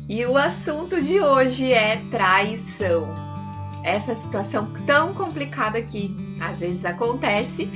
E o assunto de hoje é traição. Essa situação tão complicada que às vezes acontece,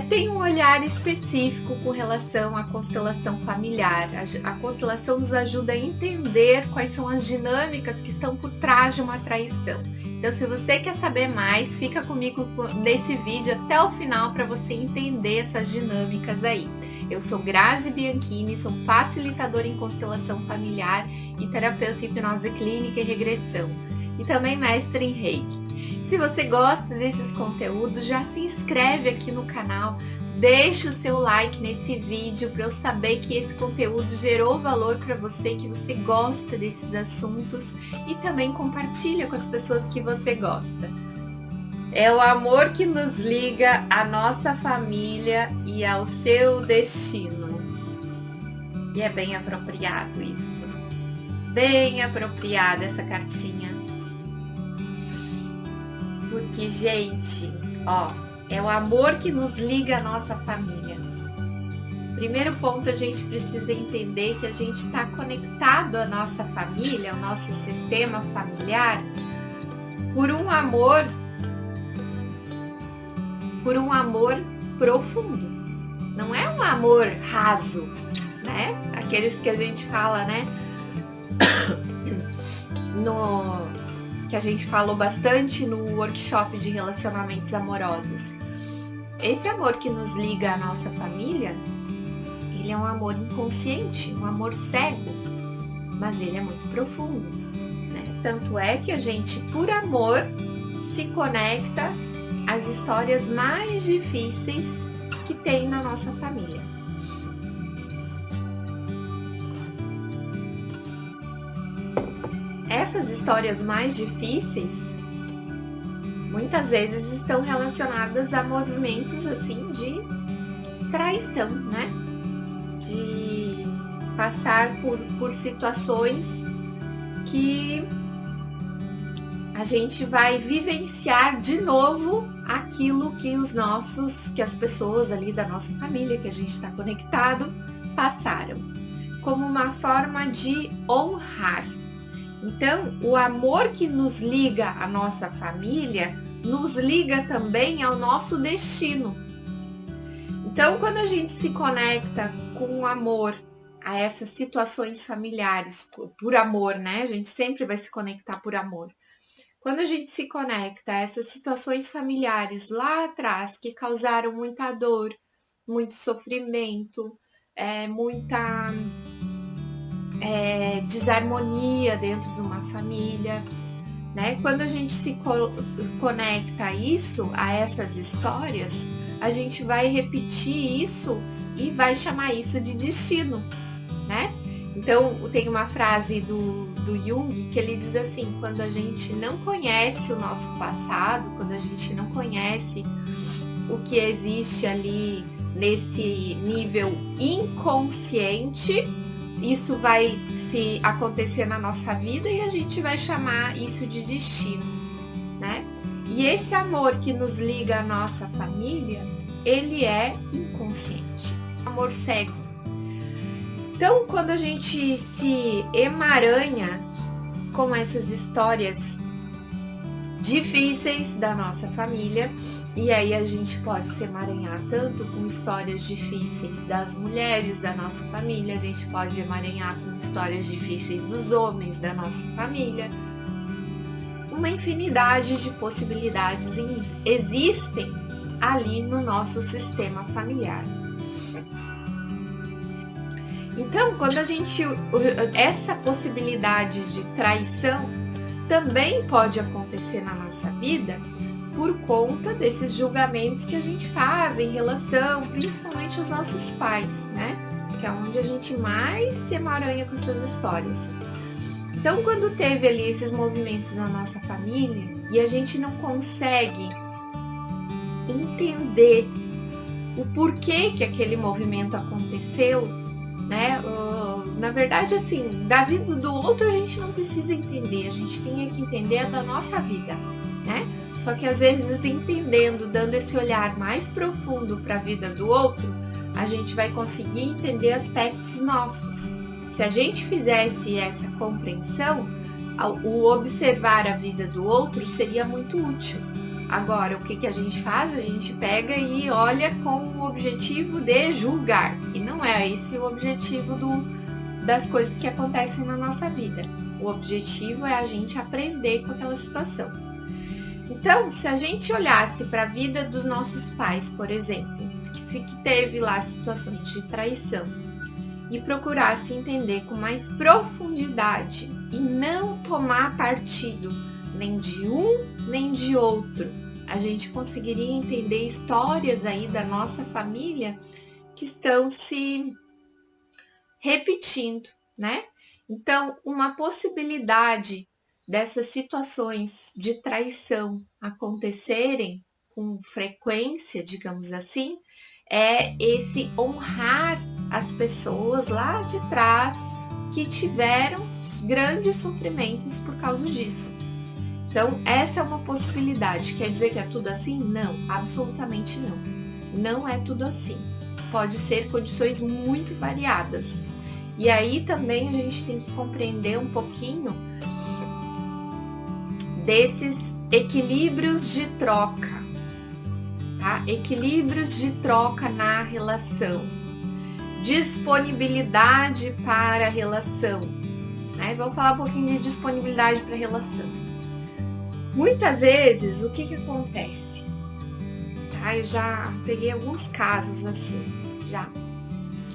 tem um olhar específico com relação à constelação familiar. A constelação nos ajuda a entender quais são as dinâmicas que estão por trás de uma traição. Então, se você quer saber mais, fica comigo nesse vídeo até o final para você entender essas dinâmicas aí. Eu sou Grazi Bianchini, sou facilitadora em constelação familiar e terapeuta em hipnose clínica e regressão. E também mestre em Reiki. Se você gosta desses conteúdos, já se inscreve aqui no canal, deixa o seu like nesse vídeo para eu saber que esse conteúdo gerou valor para você, que você gosta desses assuntos e também compartilha com as pessoas que você gosta. É o amor que nos liga à nossa família e ao seu destino. E é bem apropriado isso. Bem apropriada essa cartinha. Porque, gente, é o amor que nos liga à nossa família. Primeiro ponto, a gente precisa entender que a gente está conectado à nossa família, ao nosso sistema familiar, por um amor profundo. Não é um amor raso, né? Aqueles que a gente fala, né? Que a gente falou bastante no workshop de relacionamentos amorosos. Esse amor que nos liga à nossa família, ele é um amor inconsciente, um amor cego, mas ele é muito profundo, né? Tanto é que a gente, por amor, se conecta às histórias mais difíceis que tem na nossa família. Essas histórias mais difíceis, muitas vezes estão relacionadas a movimentos assim de traição, né? De passar por situações que a gente vai vivenciar de novo aquilo que as pessoas ali da nossa família, que a gente está conectado, passaram, como uma forma de honrar. Então, o amor que nos liga à nossa família, nos liga também ao nosso destino. Então, quando a gente se conecta com amor a essas situações familiares, por amor, né? A gente sempre vai se conectar por amor. Quando a gente se conecta a essas situações familiares lá atrás que causaram muita dor, muito sofrimento, muita desarmonia dentro de uma família, né? Quando a gente se conecta a essas histórias, a gente vai repetir isso e vai chamar isso de destino, né? Então, tem uma frase do Jung que ele diz assim: quando a gente não conhece o nosso passado, quando a gente não conhece o que existe ali nesse nível inconsciente, isso vai se acontecer na nossa vida e a gente vai chamar isso de destino, né? E esse amor que nos liga à nossa família, ele é inconsciente, amor cego. Então, quando a gente se emaranha com essas histórias difíceis da nossa família, e aí a gente pode se emaranhar tanto com histórias difíceis das mulheres da nossa família, a gente pode emaranhar com histórias difíceis dos homens da nossa família. Uma infinidade de possibilidades existem ali no nosso sistema familiar. Então, quando essa possibilidade de traição também pode acontecer na nossa vida por conta desses julgamentos que a gente faz em relação, principalmente aos nossos pais, né? Que é onde a gente mais se emaranha com essas histórias. Então, quando teve ali esses movimentos na nossa família e a gente não consegue entender o porquê que aquele movimento aconteceu, né? Na verdade, assim, da vida do outro a gente não precisa entender, a gente tem que entender da nossa vida, né? Só que às vezes entendendo, dando esse olhar mais profundo para a vida do outro, a gente vai conseguir entender aspectos nossos. Se a gente fizesse essa compreensão, o observar a vida do outro seria muito útil. Agora, o que a gente faz? A gente pega e olha com o objetivo de julgar. E não é esse o objetivo das coisas que acontecem na nossa vida. O objetivo é a gente aprender com aquela situação. Então, se a gente olhasse para a vida dos nossos pais, por exemplo, que teve lá situações de traição, e procurasse entender com mais profundidade e não tomar partido nem de um nem de outro, a gente conseguiria entender histórias aí da nossa família que estão se repetindo, né? Então, uma possibilidade dessas situações de traição acontecerem com frequência, digamos assim, é esse honrar as pessoas lá de trás que tiveram grandes sofrimentos por causa disso. Então, essa é uma possibilidade. Quer dizer que é tudo assim? Não, absolutamente não. Não é tudo assim. Pode ser condições muito variadas. E aí também a gente tem que compreender um pouquinho desses equilíbrios de troca, tá? Equilíbrios de troca na relação. Disponibilidade para a relação, né? Vamos falar um pouquinho de disponibilidade para a relação. Muitas vezes, o que acontece? Tá? Eu já peguei alguns casos assim, já.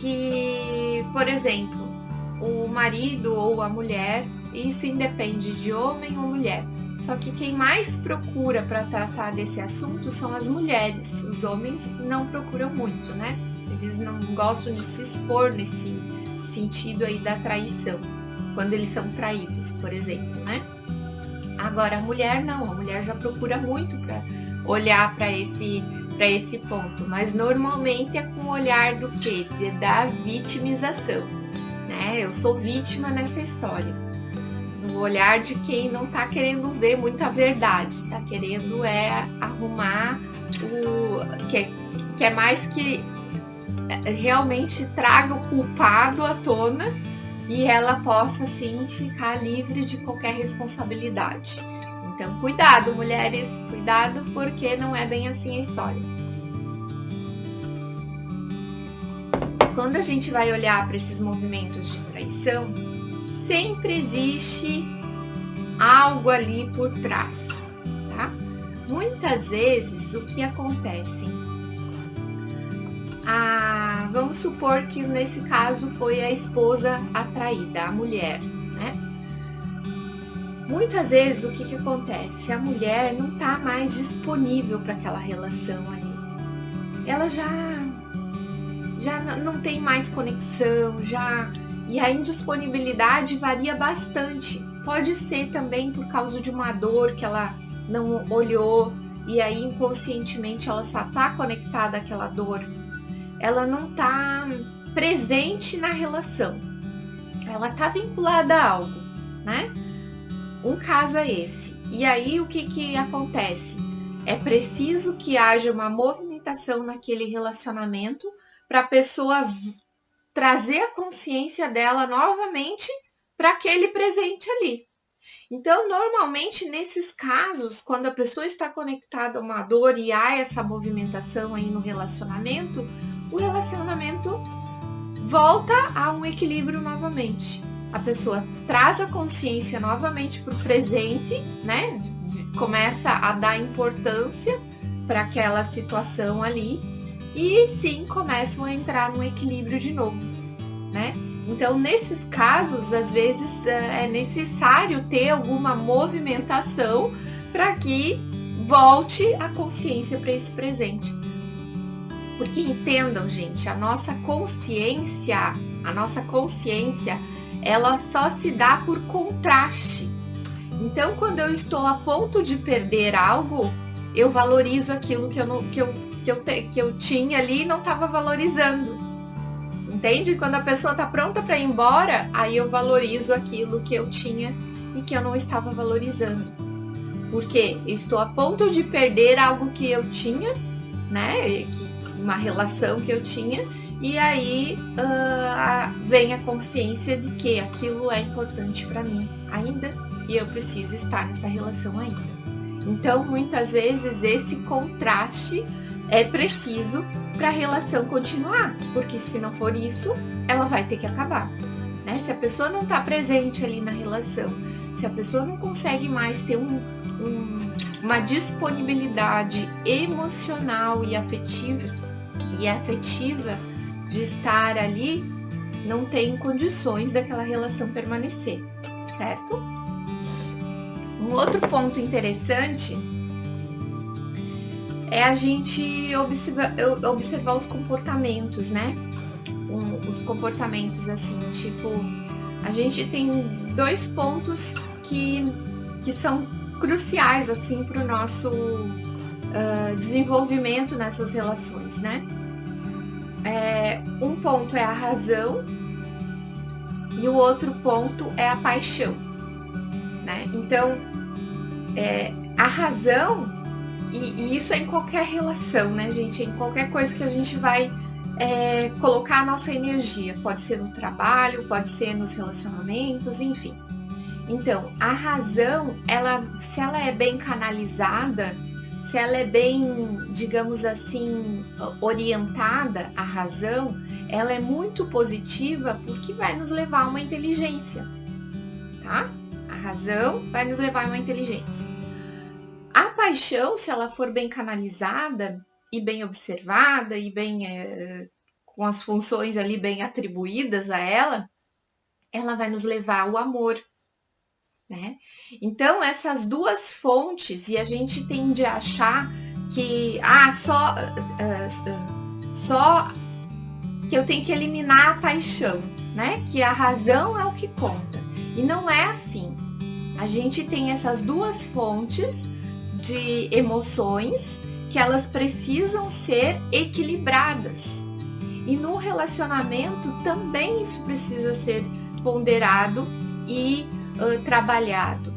Que, por exemplo, o marido ou a mulher, isso independe de homem ou mulher, só que quem mais procura para tratar desse assunto são as mulheres. Os homens não procuram muito, né? Eles não gostam de se expor nesse sentido aí da traição, quando eles são traídos, por exemplo, né? Agora, a mulher não, a mulher já procura muito para olhar para esse ponto, mas normalmente é com o olhar do quê? Da vitimização, né? Eu sou vítima nessa história. No olhar de quem não tá querendo ver muita verdade, tá querendo arrumar o que é mais que realmente traga o culpado à tona e ela possa, assim, ficar livre de qualquer responsabilidade. Então, cuidado, mulheres, cuidado, porque não é bem assim a história. Quando a gente vai olhar para esses movimentos de traição, sempre existe algo ali por trás, tá? Muitas vezes, o que acontece? Vamos supor que nesse caso foi a esposa atraída, a mulher, né? Muitas vezes o que acontece? A mulher não está mais disponível para aquela relação ali. Ela já não tem mais conexão, e a indisponibilidade varia bastante. Pode ser também por causa de uma dor que ela não olhou e aí inconscientemente ela só está conectada àquela dor. Ela não está presente na relação, ela está vinculada a algo, né? Um caso é esse. E aí o que acontece? É preciso que haja uma movimentação naquele relacionamento para a pessoa trazer a consciência dela novamente para aquele presente ali. Então, normalmente, nesses casos, quando a pessoa está conectada a uma dor e há essa movimentação aí no relacionamento, o relacionamento volta a um equilíbrio novamente. A pessoa traz a consciência novamente para o presente, né? Começa a dar importância para aquela situação ali e sim começam a entrar no equilíbrio de novo, né? Então, nesses casos, às vezes é necessário ter alguma movimentação para que volte a consciência para esse presente. Porque entendam, gente, a nossa consciência, ela só se dá por contraste. Então, quando eu estou a ponto de perder algo, eu valorizo aquilo que eu tinha ali e não estava valorizando. Entende? Quando a pessoa está pronta para ir embora, aí eu valorizo aquilo que eu tinha e que eu não estava valorizando. Porque eu estou a ponto de perder algo que eu tinha, né? Uma relação que eu tinha, e aí vem a consciência de que aquilo é importante para mim ainda e eu preciso estar nessa relação ainda. Então, muitas vezes, esse contraste é preciso para a relação continuar, porque se não for isso, ela vai ter que acabar, né? Se a pessoa não está presente ali na relação, se a pessoa não consegue mais ter uma disponibilidade emocional e afetiva de estar ali, não tem condições daquela relação permanecer, certo? Um outro ponto interessante é a gente observar os comportamentos, né? Os comportamentos assim, tipo, a gente tem 2 pontos que são cruciais assim para o nosso desenvolvimento nessas relações, né? Um ponto é a razão e o outro ponto é a paixão, né? Então, a razão, e isso é em qualquer relação, né, gente? Em qualquer coisa que a gente vai colocar a nossa energia. Pode ser no trabalho, pode ser nos relacionamentos, enfim. Então, a razão, se ela é bem canalizada, se ela é bem, digamos assim, orientada, a razão, ela é muito positiva porque vai nos levar a uma inteligência, tá? A razão vai nos levar a uma inteligência. A paixão, se ela for bem canalizada e bem observada e bem com as funções ali bem atribuídas a ela vai nos levar ao amor, né? Então, essas 2 fontes, e a gente tende a achar que só que eu tenho que eliminar a paixão, né? Que a razão é o que conta. E não é assim. A gente tem essas 2 fontes de emoções que elas precisam ser equilibradas. E no relacionamento também isso precisa ser ponderado e trabalhado.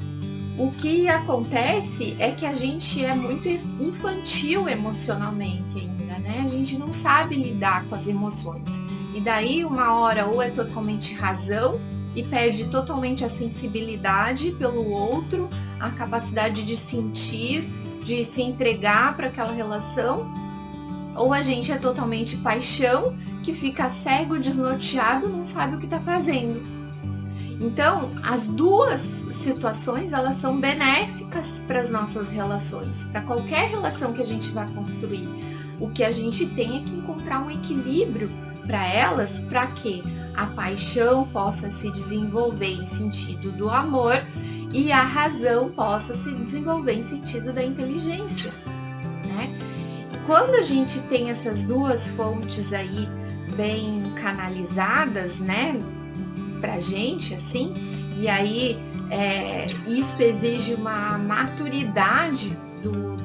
O que acontece é que a gente é muito infantil emocionalmente ainda, né? A gente não sabe lidar com as emoções. E daí uma hora ou é totalmente razão e perde totalmente a sensibilidade pelo outro, a capacidade de sentir, de se entregar para aquela relação, ou a gente é totalmente paixão, que fica cego, desnorteado, não sabe o que está fazendo. Então, as 2 situações, elas são benéficas para as nossas relações, para qualquer relação que a gente vai construir. O que a gente tem é que encontrar um equilíbrio para elas, para que a paixão possa se desenvolver em sentido do amor e a razão possa se desenvolver em sentido da inteligência, né? Quando a gente tem essas 2 fontes aí bem canalizadas, né, pra gente, assim, e aí isso exige uma maturidade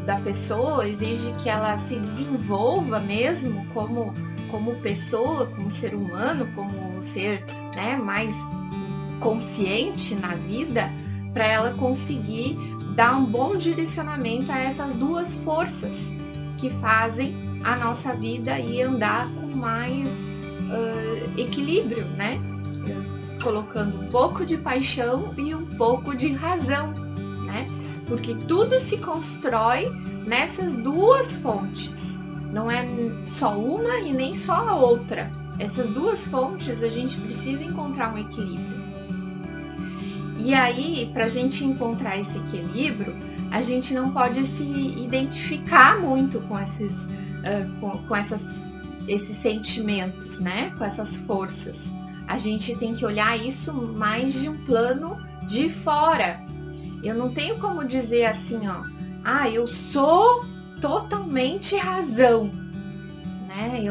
da pessoa, exige que ela se desenvolva mesmo como pessoa, como ser humano, como ser, né, mais consciente na vida, para ela conseguir dar um bom direcionamento a essas 2 forças que fazem a nossa vida e andar com mais equilíbrio, né? Colocando um pouco de paixão e um pouco de razão, né? Porque tudo se constrói nessas 2 fontes. Não é só uma e nem só a outra. Essas 2 fontes a gente precisa encontrar um equilíbrio. E aí, para a gente encontrar esse equilíbrio, a gente não pode se identificar muito com esses sentimentos, né? Com essas forças. A gente tem que olhar isso mais de um plano de fora. Eu não tenho como dizer assim, ó, eu sou totalmente razão, né?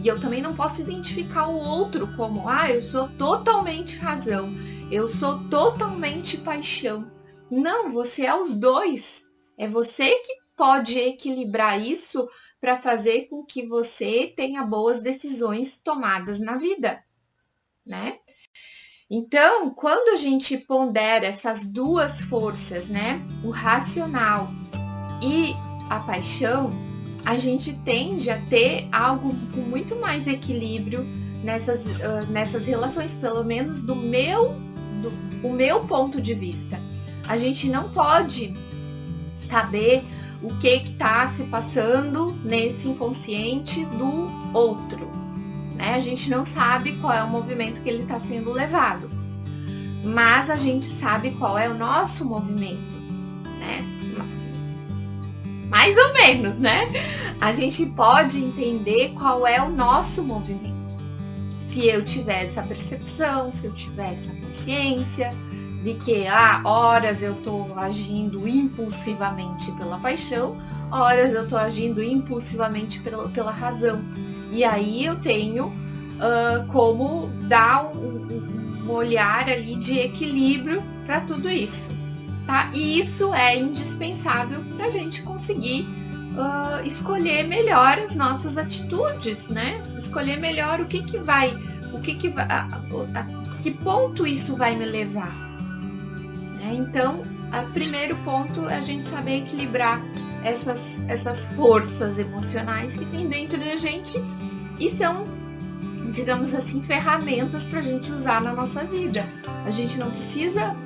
Eu também não posso identificar o outro como, eu sou totalmente razão, eu sou totalmente paixão. Não, você é os 2. É você que pode equilibrar isso para fazer com que você tenha boas decisões tomadas na vida, né? Então, quando a gente pondera essas 2 forças, né, o racional e a paixão, a gente tende a ter algo com muito mais equilíbrio nessas relações, pelo menos do meu ponto de vista. A gente não pode saber o que está se passando nesse inconsciente do outro, né? A gente não sabe qual é o movimento que ele está sendo levado, mas a gente sabe qual é o nosso movimento, né? Mais ou menos, né? A gente pode entender qual é o nosso movimento. Se eu tiver essa percepção, se eu tiver essa consciência de que horas eu estou agindo impulsivamente pela paixão, horas eu estou agindo impulsivamente pela razão. E aí eu tenho como dar um olhar ali de equilíbrio para tudo isso, tá? E isso é indispensável para a gente conseguir escolher melhor as nossas atitudes, né? Escolher melhor que ponto isso vai me levar, né? Então, o primeiro ponto é a gente saber equilibrar essas forças emocionais que tem dentro da gente e são, digamos assim, ferramentas para a gente usar na nossa vida. A gente não precisa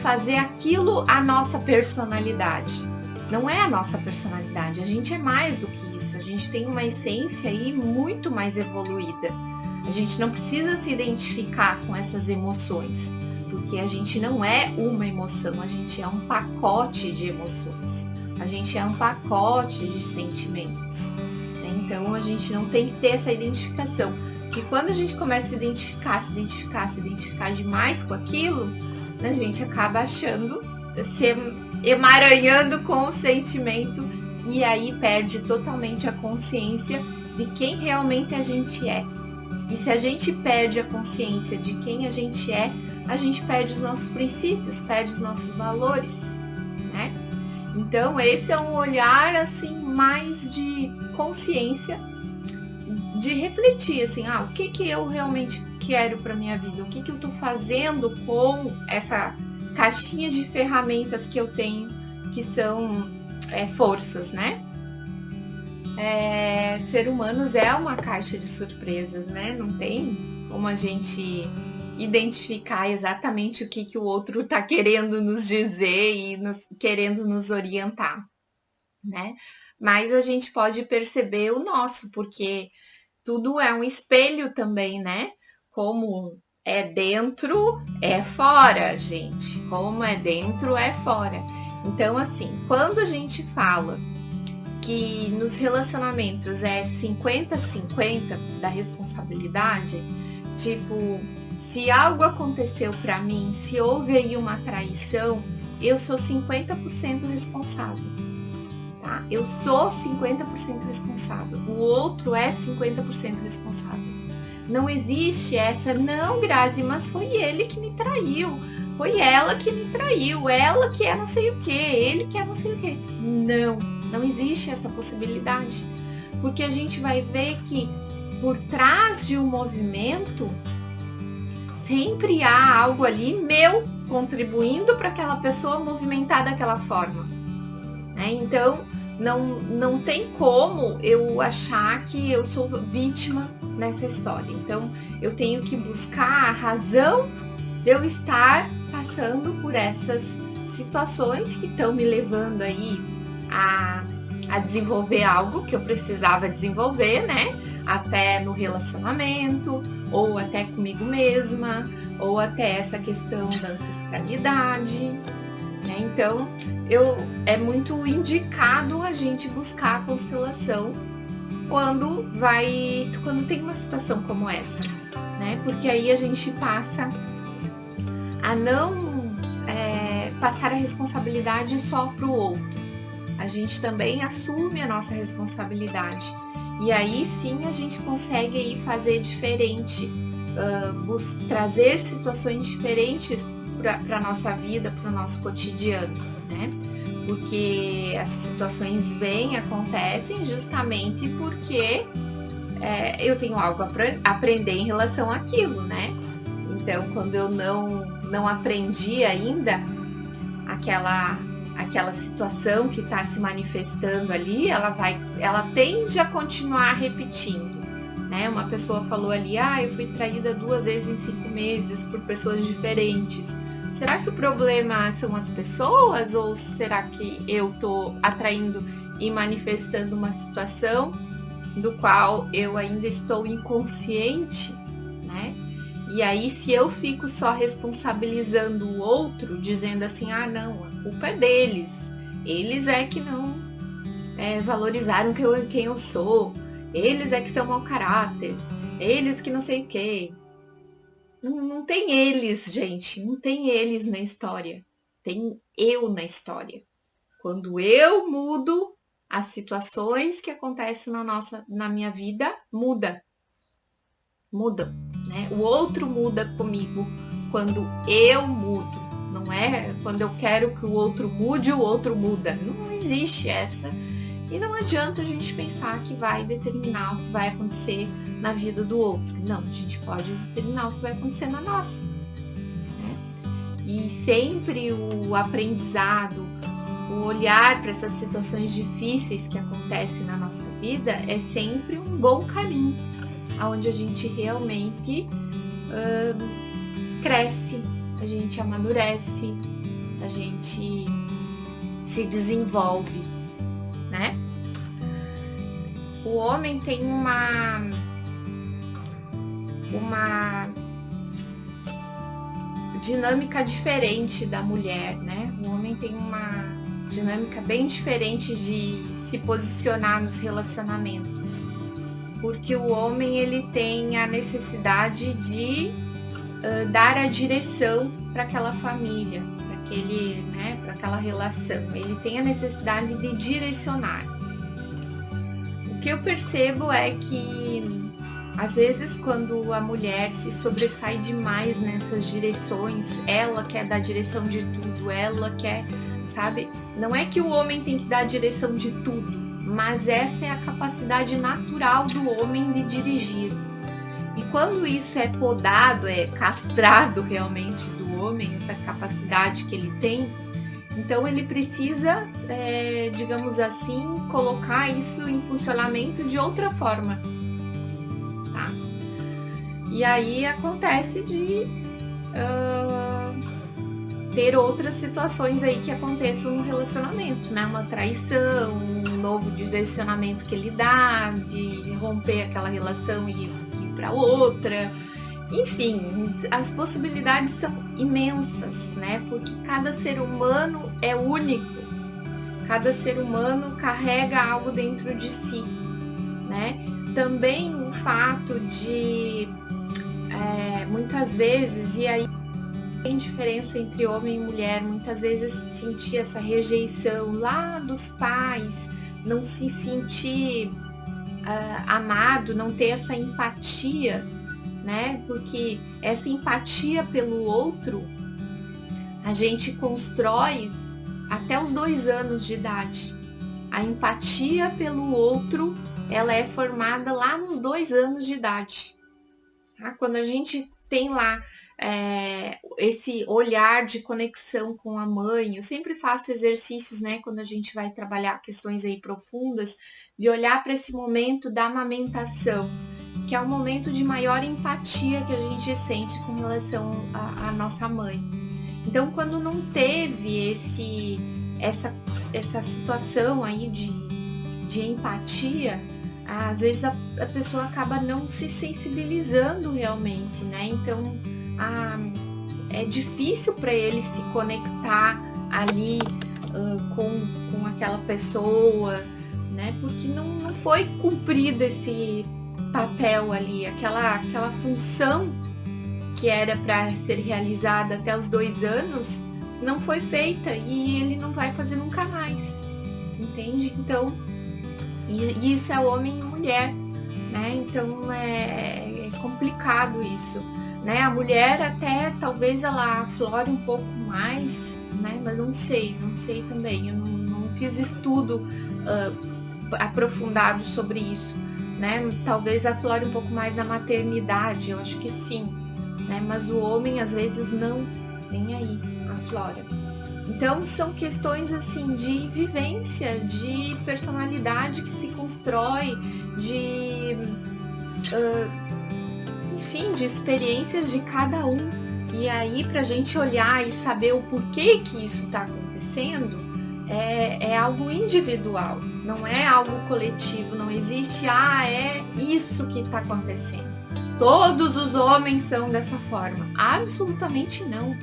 fazer aquilo a nossa personalidade. Não é a nossa personalidade, a gente é mais do que isso. A gente tem uma essência aí muito mais evoluída. A gente não precisa se identificar com essas emoções, porque a gente não é uma emoção, a gente é um pacote de emoções. A gente é um pacote de sentimentos. Então a gente não tem que ter essa identificação. Porque quando a gente começa a se identificar demais com aquilo, a gente acaba achando, se emaranhando com o sentimento e aí perde totalmente a consciência de quem realmente a gente é. E se a gente perde a consciência de quem a gente perde os nossos princípios, perde os nossos valores, né? Então esse é um olhar assim mais de consciência, de refletir assim, o que eu realmente quero para minha vida, o que eu estou fazendo com essa caixinha de ferramentas que eu tenho, que são forças, né? Ser humanos é uma caixa de surpresas, né? Não tem como a gente identificar exatamente o que o outro está querendo nos dizer e querendo nos orientar, né? Mas a gente pode perceber o nosso, porque tudo é um espelho também, né? Como é dentro, é fora, gente. Como é dentro, é fora. Então, assim, quando a gente fala que nos relacionamentos é 50-50 da responsabilidade, tipo, se algo aconteceu para mim, se houve aí uma traição, eu sou 50% responsável, tá? Eu sou 50% responsável, o outro é 50% responsável. Não existe essa, não, Grazi, mas foi ele que me traiu, foi ela que me traiu, ela que é não sei o que, ele que é não sei o que. Não existe essa possibilidade, porque a gente vai ver que por trás de um movimento sempre há algo ali meu contribuindo para aquela pessoa movimentar daquela forma, né? Então não tem como eu achar que eu sou vítima nessa história. Então eu tenho que buscar a razão de eu estar passando por essas situações que estão me levando aí a desenvolver algo que eu precisava desenvolver, né? Até no relacionamento, ou até comigo mesma, ou até essa questão da ancestralidade, né? Então, é muito indicado a gente buscar a constelação quando tem uma situação como essa, né? Porque aí a gente passa a não passar a responsabilidade só para o outro. A gente também assume a nossa responsabilidade. E aí sim a gente consegue aí fazer diferente, trazer situações diferentes para a nossa vida, para o nosso cotidiano, né? Porque as situações acontecem justamente porque eu tenho algo a aprender em relação àquilo, né? Então, quando eu não aprendi ainda aquela situação que está se manifestando ali, ela tende a continuar repetindo, né? Uma pessoa falou ali, eu fui traída 2 vezes em 5 meses por pessoas diferentes. Será que o problema são as pessoas ou será que eu tô atraindo e manifestando uma situação do qual eu ainda estou inconsciente, né? E aí, se eu fico só responsabilizando o outro, dizendo assim, não, a culpa é deles. Eles é que não valorizaram quem eu sou. Eles é que são mau caráter. Eles que não sei o quê. Não tem eles, gente. Não tem eles na história. Tem eu na história. Quando eu mudo, as situações que acontecem na minha vida mudam, né? O outro muda comigo quando eu mudo. Não é quando eu quero que o outro mude, o outro muda. Não existe essa. E não adianta a gente pensar que vai determinar o que vai acontecer na vida do outro. Não, a gente pode determinar o que vai acontecer na nossa, né? E sempre o aprendizado, o olhar para essas situações difíceis que acontecem na nossa vida é sempre um bom caminho, onde a gente realmente cresce, a gente amadurece, a gente se desenvolve, né? O homem tem uma dinâmica diferente da mulher, né? O homem tem uma dinâmica bem diferente de se posicionar nos relacionamentos, porque o homem ele tem a necessidade de dar a direção para aquela família, para aquela relação. Ele tem a necessidade de direcionar. O que eu percebo é que às vezes quando a mulher se sobressai demais nessas direções, ela quer dar direção de tudo, ela quer, sabe? Não é que o homem tem que dar a direção de tudo, mas essa é a capacidade natural do homem de dirigir. E quando isso é podado, é castrado realmente do homem, essa capacidade que ele tem, então ele precisa, digamos assim, colocar isso em funcionamento de outra forma, tá? E aí acontece de ter outras situações aí que aconteçam no relacionamento, né? Uma traição, um novo direcionamento que ele dá, de romper aquela relação e ir para outra. Enfim, as possibilidades são imensas, né? Porque cada ser humano é único, cada ser humano carrega algo dentro de si, né? Também o fato de muitas vezes, e aí tem diferença entre homem e mulher, muitas vezes sentir essa rejeição lá dos pais, não se sentir amado, não ter essa empatia, né? Porque essa empatia pelo outro a gente constrói até os 2 anos de idade. A empatia pelo outro, ela é formada lá nos 2 anos de idade, tá? Quando a gente tem lá esse olhar de conexão com a mãe, eu sempre faço exercícios, né, quando a gente vai trabalhar questões aí profundas, de olhar para esse momento da amamentação, que é o momento de maior empatia que a gente sente com relação à nossa mãe. Então, quando não teve essa situação aí de empatia, às vezes a pessoa acaba não se sensibilizando realmente, né? Então, é difícil para ele se conectar ali com aquela pessoa, né? Porque não foi cumprido esse papel ali, aquela função que era para ser realizada até os 2 anos, não foi feita e ele não vai fazer nunca mais, entende? Então, isso é homem e mulher, né? Então é complicado isso, né? A mulher até talvez ela aflore um pouco mais, né? Mas não sei também, eu não fiz estudo aprofundado sobre isso, né? Talvez aflore um pouco mais na maternidade, eu acho que sim, né? Mas o homem às vezes não, nem aí, aflora. Então são questões assim de vivência, de personalidade que se constrói, de enfim, de experiências de cada um. E aí, para a gente olhar e saber o porquê que isso está acontecendo, é algo individual, não é algo coletivo, não existe, é isso que está acontecendo. Todos os homens são dessa forma. Absolutamente não.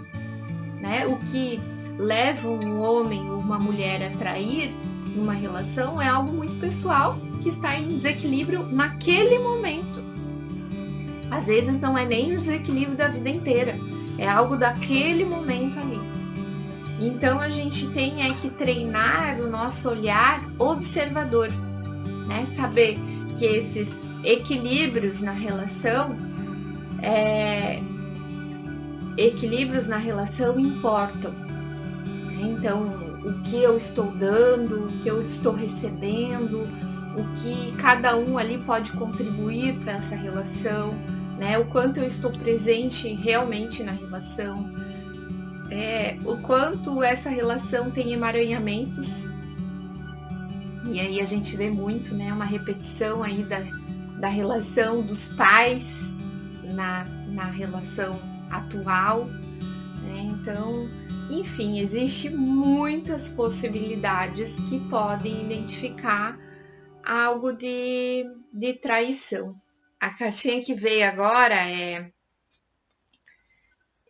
Né? O que leva um homem ou uma mulher a trair numa relação é algo muito pessoal, que está em desequilíbrio naquele momento. Às vezes não é nem o desequilíbrio da vida inteira, é algo daquele momento ali. Então a gente tem que treinar o nosso olhar observador, né? Saber que esses equilíbrios na relação importam. Então, o que eu estou dando, o que eu estou recebendo, o que cada um ali pode contribuir para essa relação, né? O quanto eu estou presente realmente na relação, o quanto essa relação tem emaranhamentos. E aí a gente vê muito, né? Uma repetição aí da relação dos pais na relação atual, né? Então, enfim, existe muitas possibilidades que podem identificar algo de traição. A caixinha que veio agora é: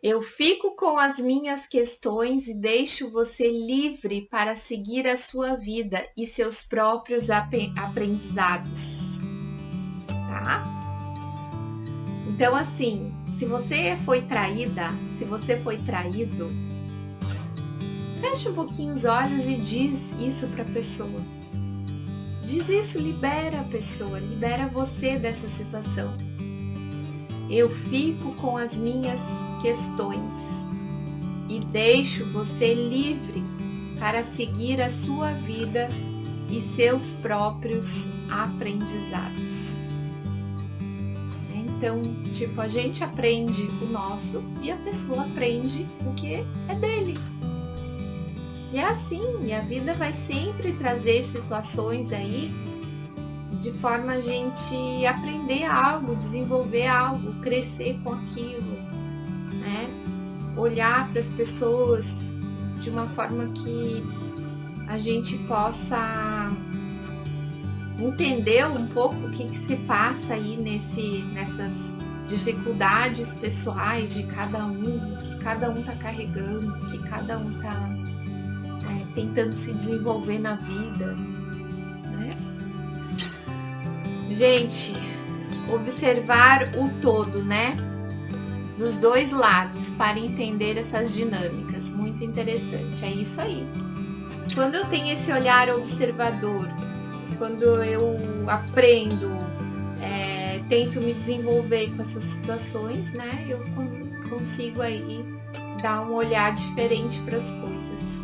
eu fico com as minhas questões e deixo você livre para seguir a sua vida e seus próprios aprendizados, tá? Então, assim, se você foi traída, se você foi traído, fecha um pouquinho os olhos e diz isso para a pessoa. Diz isso, libera a pessoa, libera você dessa situação. Eu fico com as minhas questões e deixo você livre para seguir a sua vida e seus próprios aprendizados. Então, a gente aprende o nosso e a pessoa aprende o que é dele. E é assim, e a vida vai sempre trazer situações aí de forma a gente aprender algo, desenvolver algo, crescer com aquilo, né? Olhar para as pessoas de uma forma que a gente possa entender um pouco o que se passa aí nessas dificuldades pessoais de cada um, o que cada um está carregando, o que cada um está tentando se desenvolver na vida, né? Gente, observar o todo, né? Dos dois lados para entender essas dinâmicas, muito interessante, é isso aí. Quando eu tenho esse olhar observador, quando eu aprendo, tento me desenvolver com essas situações, né? Eu consigo aí dar um olhar diferente para as coisas.